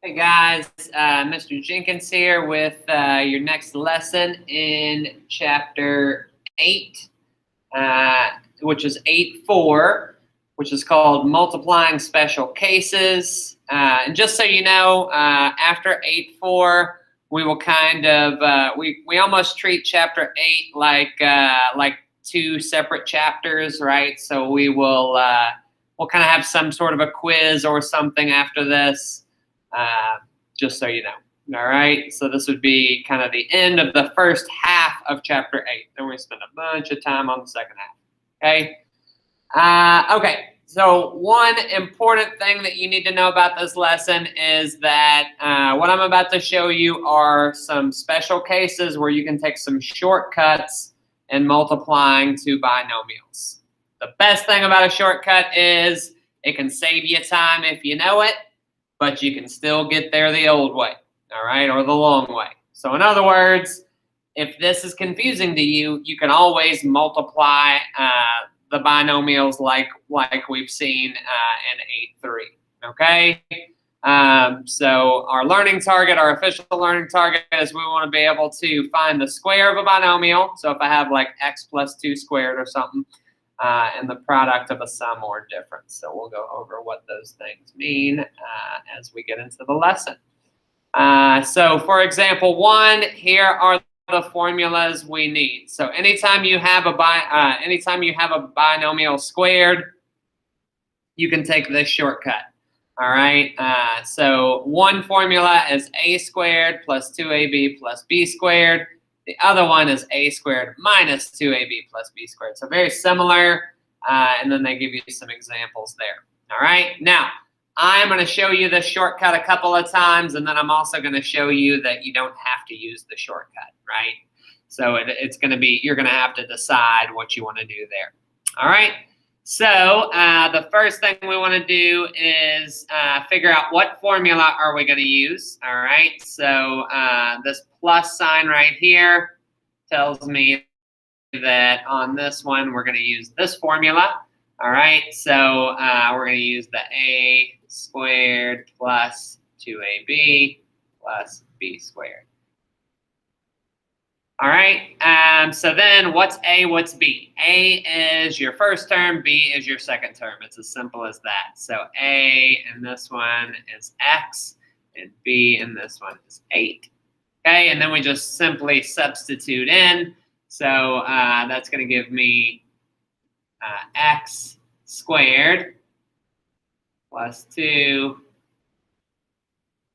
Hey guys, Mr. Jenkins here with your next lesson in chapter 8, which is 8.4, which is called Multiplying Special Cases. And just so you know, after 8.4, we will kind of, we almost treat chapter 8 like two separate chapters, right? So we'll kind of have some sort of a quiz or something after this. Just so you know. All right, so this would be kind of the end of the first half of chapter 8. Then we spend a bunch of time on the second half. Okay, so one important thing that you need to know about this lesson is that what I'm about to show you are some special cases where you can take some shortcuts in multiplying two binomials. The best thing about a shortcut is it can save you time if you know it, but you can still get there the old way, all right, or the long way. So in other words, if this is confusing to you, you can always multiply the binomials like we've seen in 8.3, okay? So our learning target, our official learning target is we want to be able to find the square of a binomial. So if I have like x plus 2 squared or something, and the product of a sum or difference. So we'll go over what those things mean as we get into the lesson. So for example 1, here are the formulas we need. So anytime you have a binomial squared, you can take this shortcut. All right. So one formula is a squared plus 2ab plus b squared. The other one is a squared minus 2ab plus b squared. So very similar, and then they give you some examples there. All right, now I'm going to show you the shortcut a couple of times, and then I'm also going to show you that you don't have to use the shortcut, right? So it's going to be, you're going to have to decide what you want to do there. All right, so the first thing we want to do is figure out what formula are we going to use. All right, so this plus sign right here tells me that on this one we're going to use this formula. All right, so we're going to use the a squared plus 2ab plus b squared. All right, so then what's A, what's B? A is your first term, B is your second term. It's as simple as that. So A in this one is x, and B in this one is 8. Okay, and then we just simply substitute in. So that's going to give me x squared plus 2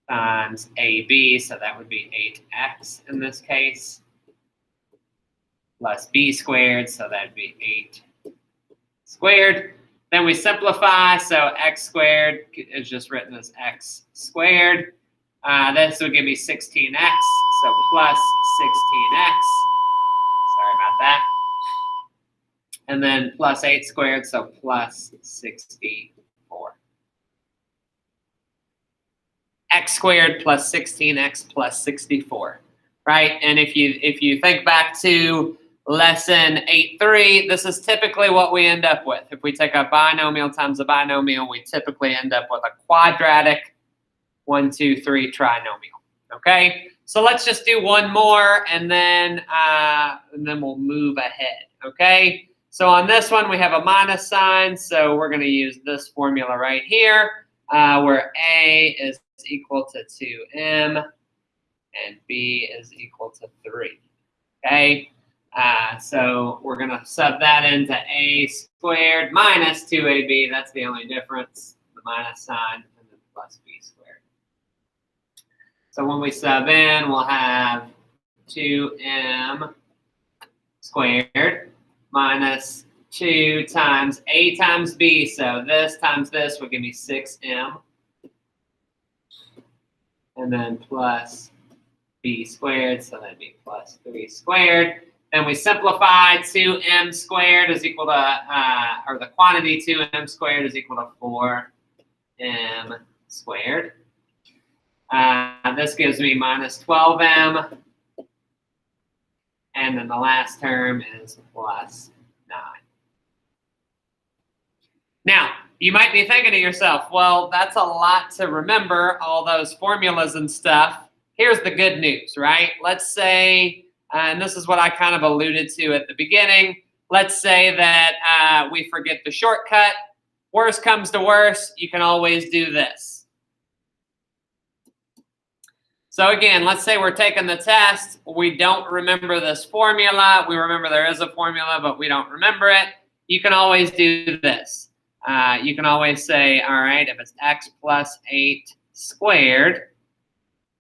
times AB, so that would be 8x in this case, plus b squared, so that'd be 8 squared. Then we simplify, so x squared is just written as x squared. This would give me 16x, so plus 16x. Sorry about that. And then plus 8 squared, so plus 64. X squared plus 16x plus 64, right? And if you think back to lesson 8.3, this is typically what we end up with. If we take a binomial times a binomial, we typically end up with a quadratic 1, 2, 3 trinomial. Okay, so let's just do one more, and then we'll move ahead. Okay, so on this one we have a minus sign, so we're going to use this formula right here, where a is equal to 2m and b is equal to 3. Okay. So we're going to sub that into a squared minus 2ab. That's the only difference, the minus sign, and then plus b squared. So when we sub in, we'll have 2m squared minus 2 times a times b. So this times this would give me 6m. And then plus b squared, so that'd be plus 3 squared. Then we simplify, 2m squared is equal to, or the quantity 2m squared is equal to 4m squared. This gives me minus 12m. And then the last term is plus 9. Now, You might be thinking to yourself, well, that's a lot to remember, all those formulas and stuff. Here's the good news, right? Let's say, and this is what I kind of alluded to at the beginning, let's say that we forget the shortcut. Worst comes to worst, you can always do this. So again, let's say we're taking the test. We don't remember this formula. We remember there is a formula, but we don't remember it. You can always do this. You can always say, all right, if it's x plus 8 squared,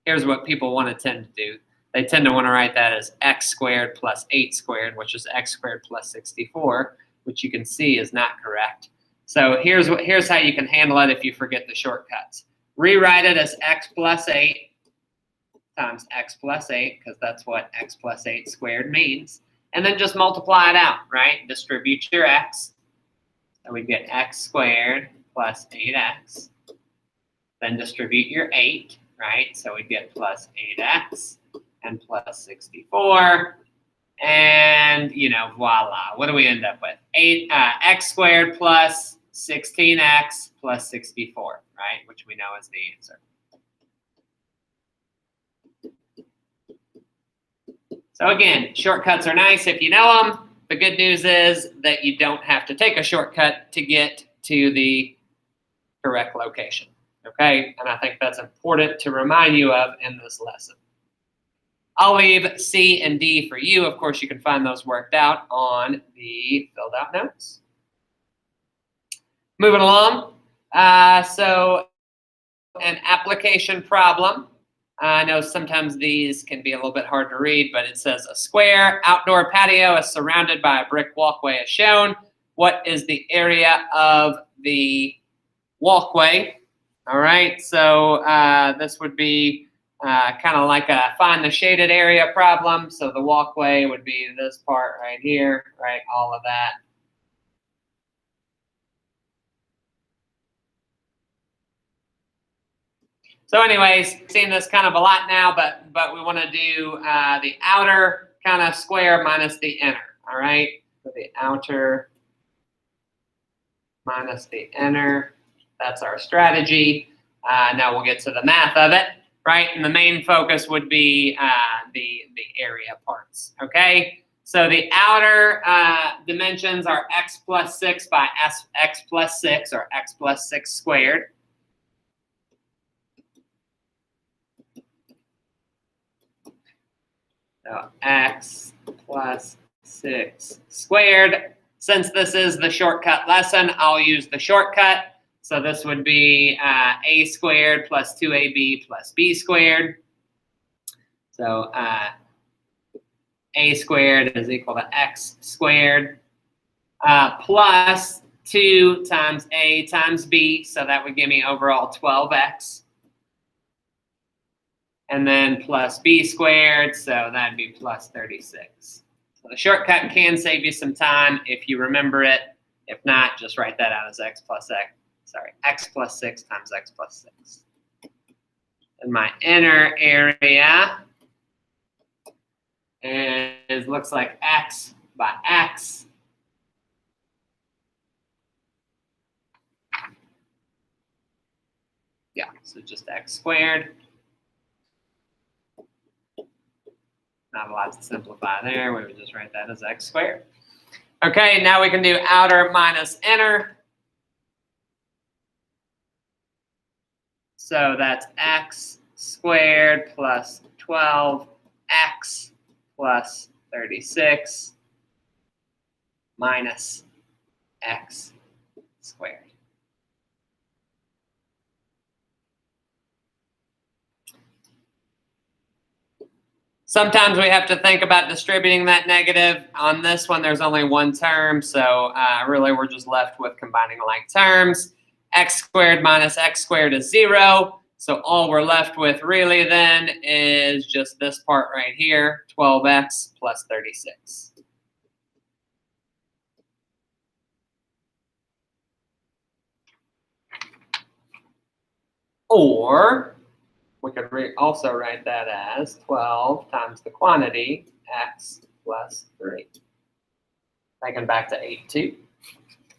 here's what people want to tend to do. They tend to want to write that as x squared plus 8 squared, which is x squared plus 64, which you can see is not correct. So here's how you can handle it if you forget the shortcuts. Rewrite it as x plus 8 times x plus 8, because that's what x plus 8 squared means. And then just multiply it out, right? Distribute your x. So we get x squared plus 8x. Then distribute your 8, right? So we get plus 8x and plus 64. And, you know, voila. What do we end up with? X squared plus 16x plus 64, right? Which we know is the answer. So again, shortcuts are nice if you know them. The good news is that you don't have to take a shortcut to get to the correct location, okay? And I think that's important to remind you of in this lesson. I'll leave C and D for you. Of course, you can find those worked out on the filled out notes. Moving along, so an application problem. I know sometimes these can be a little bit hard to read, but it says a square outdoor patio is surrounded by a brick walkway as shown. What is the area of the walkway? All right, so this would be kind of like a find the shaded area problem. So the walkway would be this part right here, right? All of that. So anyways, seen this kind of a lot now, but we want to do the outer kind of square minus the inner, all right? So the outer minus the inner, that's our strategy. Now we'll get to the math of it, right? And the main focus would be the area parts, okay? So the outer dimensions are x plus 6 by x plus 6, or x plus 6 squared. So x plus 6 squared. Since this is the shortcut lesson, I'll use the shortcut. So this would be a squared plus 2ab plus b squared. So a squared is equal to x squared plus 2 times a times b. So that would give me overall 12x. And then plus b squared, so that'd be plus 36. So the shortcut can save you some time if you remember it. If not, just write that out as x plus 6 times x plus 6. And my inner area looks like x by x. Yeah, so just x squared. Not a lot to simplify there. We would just write that as x squared. Okay, now we can do outer minus inner. So that's x squared plus 12x plus 36 minus x squared. Sometimes we have to think about distributing that negative. On this one, there's only one term, so really we're just left with combining like terms. X squared minus x squared is 0. So all we're left with really then is just this part right here, 12x plus 36. Or we could also write that as 12 times the quantity, x plus 3. Thinking back to 8 too.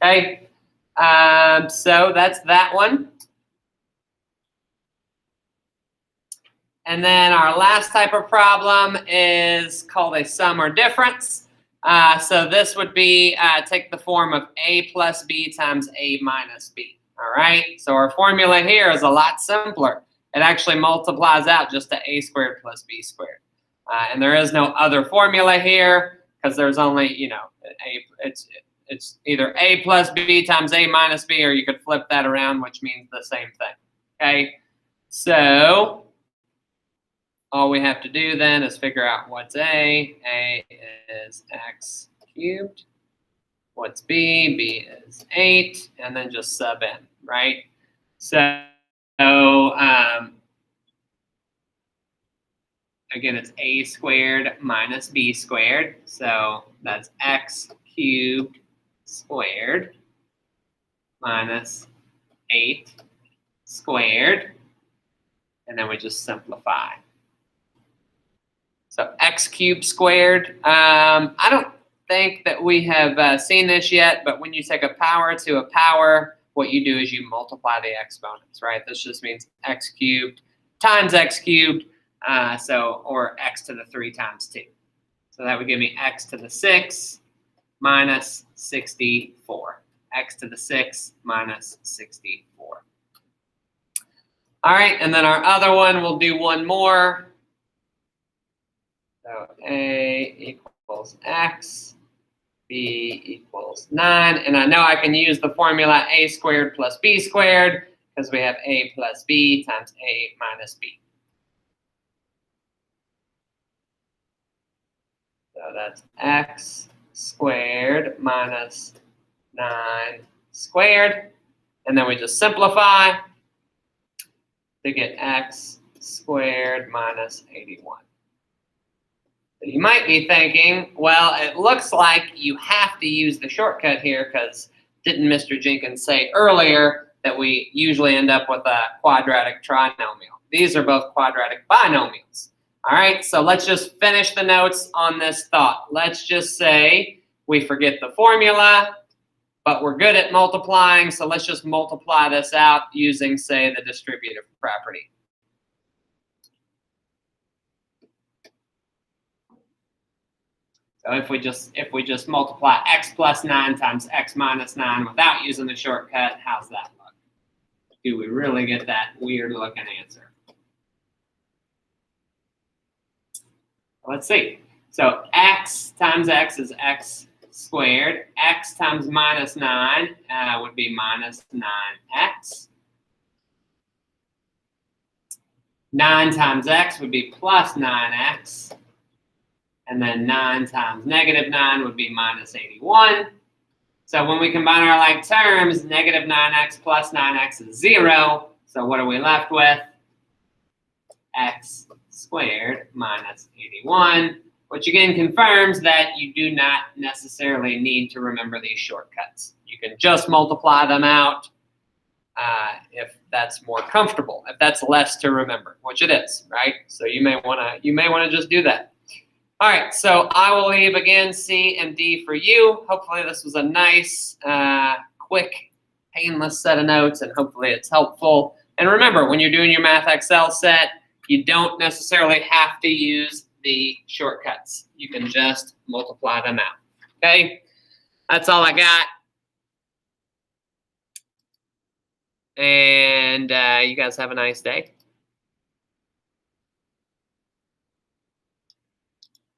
Okay, So that's that one. And then our last type of problem is called a sum or difference. So this would be take the form of a plus b times a minus b. All right, so our formula here is a lot simpler. It actually multiplies out just to a squared plus b squared. And there is no other formula here because there's only, you know, it's either a plus b times a minus b, or you could flip that around, which means the same thing. Okay, so all we have to do then is figure out what's A. A is x cubed. What's B? B is 8, and then just sub in, right? So again, it's a squared minus b squared. So that's x cubed squared minus 8 squared. And then we just simplify. So x cubed squared. I don't think that we have seen this yet, but when you take a power to a power, what you do is you multiply the exponents, right? This just means x cubed times x cubed, or x to the 3 times 2. So that would give me x to the 6 minus 64. X to the 6 minus 64. All right, and then our other one, we'll do one more. So a equals x, b equals 9. And I know I can use the formula a squared plus b squared because we have a plus b times a minus b. So that's x squared minus 9 squared. And then we just simplify to get x squared minus 81. You might be thinking, well, it looks like you have to use the shortcut here because didn't Mr. Jenkins say earlier that we usually end up with a quadratic trinomial? These are both quadratic binomials. All right, so let's just finish the notes on this thought. Let's just say we forget the formula, but we're good at multiplying, so let's just multiply this out using, say, the distributive property. So if we just multiply x plus 9 times x minus 9 without using the shortcut, how's that look? Do we really get that weird looking answer? Let's see. So x times x is x squared. X times minus 9 would be minus 9x. 9 times x would be plus 9x. And then 9 times negative 9 would be minus 81. So when we combine our like terms, negative 9x plus 9x is 0. So what are we left with? X squared minus 81, which again confirms that you do not necessarily need to remember these shortcuts. You can just multiply them out if that's more comfortable, if that's less to remember, which it is, right? So you may want to just do that. All right, so I will leave again C and D for you. Hopefully this was a nice, quick, painless set of notes, and hopefully it's helpful. And remember, when you're doing your Math Excel set, you don't necessarily have to use the shortcuts. You can just multiply them out, okay? That's all I got. And you guys have a nice day.